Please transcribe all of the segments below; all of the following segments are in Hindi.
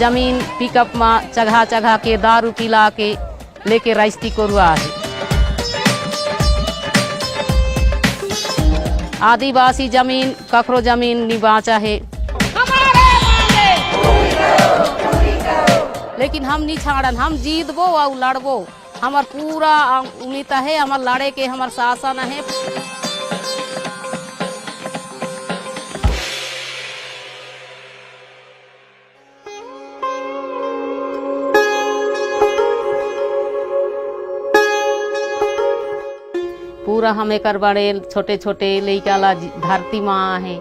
जमीन पिकअप में चढ़ा चढ़ा के दारू पिला के लेके रास्ती कोरुआ है। आदिवासी जमीन ककरो जमीन नहीं बाँचा है, लेकिन हम नहीं छाड़न, हम जीतबो और लड़बो। हमार पूरा उम्मीद है, हमार लड़े के हमार शासन है। पूरा हमें कर बड़े छोटे छोटे लइका ला धरती माँ है,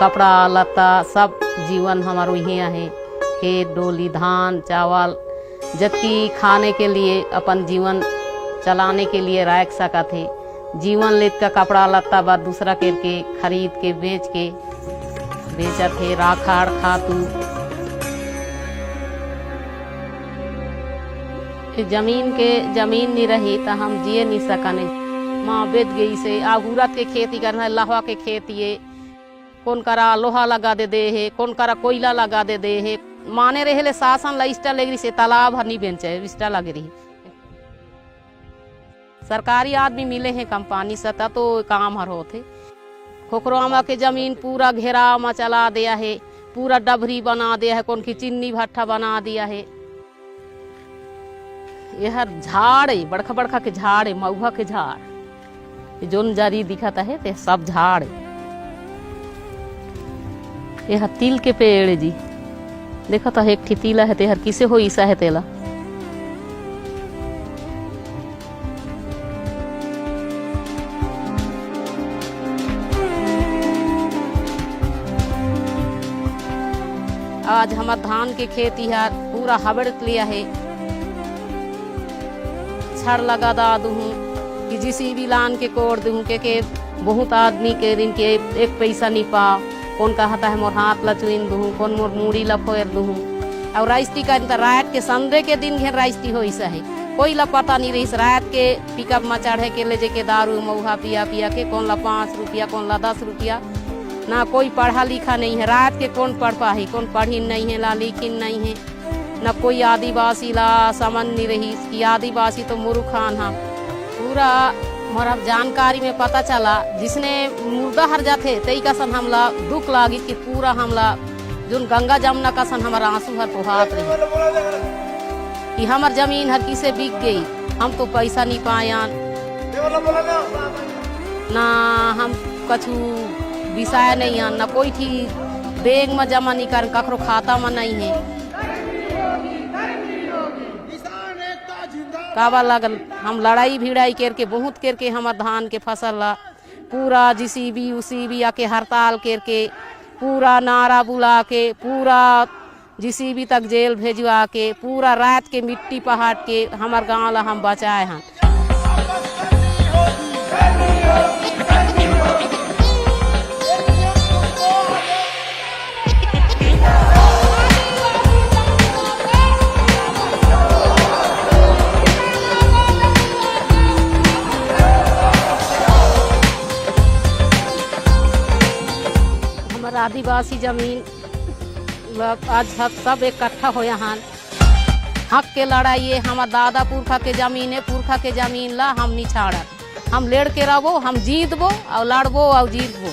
कपड़ा लत्ता सब जीवन हमार वही है। खेत डोली धान चावल जबकि खाने के लिए अपन जीवन चलाने के लिए रख सका थे। जीवन लेत का कपड़ा लत्ता बाद दूसरा करके खरीद के बेचा थे राखाड़ खातू। जमीन नहीं रही तो हम जिए नहीं सकने। माँ बेच गई से आगूरत के खेती करना, लहवा के खेती कौन करा लोहा लगा दे है, कौन करा कोयला लगा दे है। माने रहे शासन ला इष्टा लग रही से तालाब हर नहीं बेचे इष्टा लग रही। सरकारी आदमी मिले हैं कंपनी सता तो काम हर होते। खोखरोमा के जमीन पूरा घेरा में चला दिया है, पूरा डबरी बना दिया है, कौन की चिन्नी भट्ठा बना दिया है। यह झाड़ है, बड़का बड़का के झाड़ है, महुआ के झाड़ जोन जारी दिखाता है ते सब झाड़। यह तिल के पेड़ है जी, देखा तो एक ठी तिला है तेहर किसे हो ईसा है तेला। आज हमार धान के खेती है पूरा हबड़ लिया है। छड़ लगा दा दूँ कि जिसी भी लान के कोड़ दूँ के बहुत आदमी के दिन के एक पैसा नहीं पा। कौन कहता है मोर हाथ ला चुइन दूँ, कौन मोर मूड़ी ला फोर दूँ। और रास्ती का रात के संडे के दिन घेर रास्ती हो ऐसा है, कोई ला पता नहीं रही। रात के पिकअप में चढ़े के ले जाके दारू मऊहा पिया के कौन ला 5 रुपया कौन ला 10 रुपया। ना कोई पढ़ा लिखा नहीं है, रात के कौन पढ़ पाही, कौन पढ़ी नहीं है ला लिखिन नहीं है। न कोई आदिवासी ला समझ नहीं रही कि आदिवासी तो मुरुखान है। पूरा हमारा जानकारी में पता चला जिसने मुर्दा हर जाते तई का सन हमला दुख लागी कि पूरा हमला जो गंगा जमुना का सन हमारा आंसू हर पोहात रही कि हमार जमीन हर किसे बिक गई। हम तो पैसा नहीं पाया ना, हम कछु विषय नहीं है, ना कोई थी बैंक में जमा नहीं कर, ककरो खाता में नहीं है। काबा लगल हम लड़ाई भिड़ाई करके बहुत करके हमार धान के फसल ला पूरा जिसीबी उसीबी आके हड़ताल करके पूरा नारा बुला के पूरा जिसीबी तक जेल भेजवा के पूरा रात के मिट्टी पहाड़ के हमार गांव ला हम बचाए हैं। आदिवासी जमीन आज सब इकट्ठा हो यहाँ हक के लड़ाई। हमार दादा पुरखा के जमीन है, पुरखा के जमीन ला हम नहीं छाड़ा। हम लेड़ के रहो, हम जीतबो और लड़बो और जीतबो।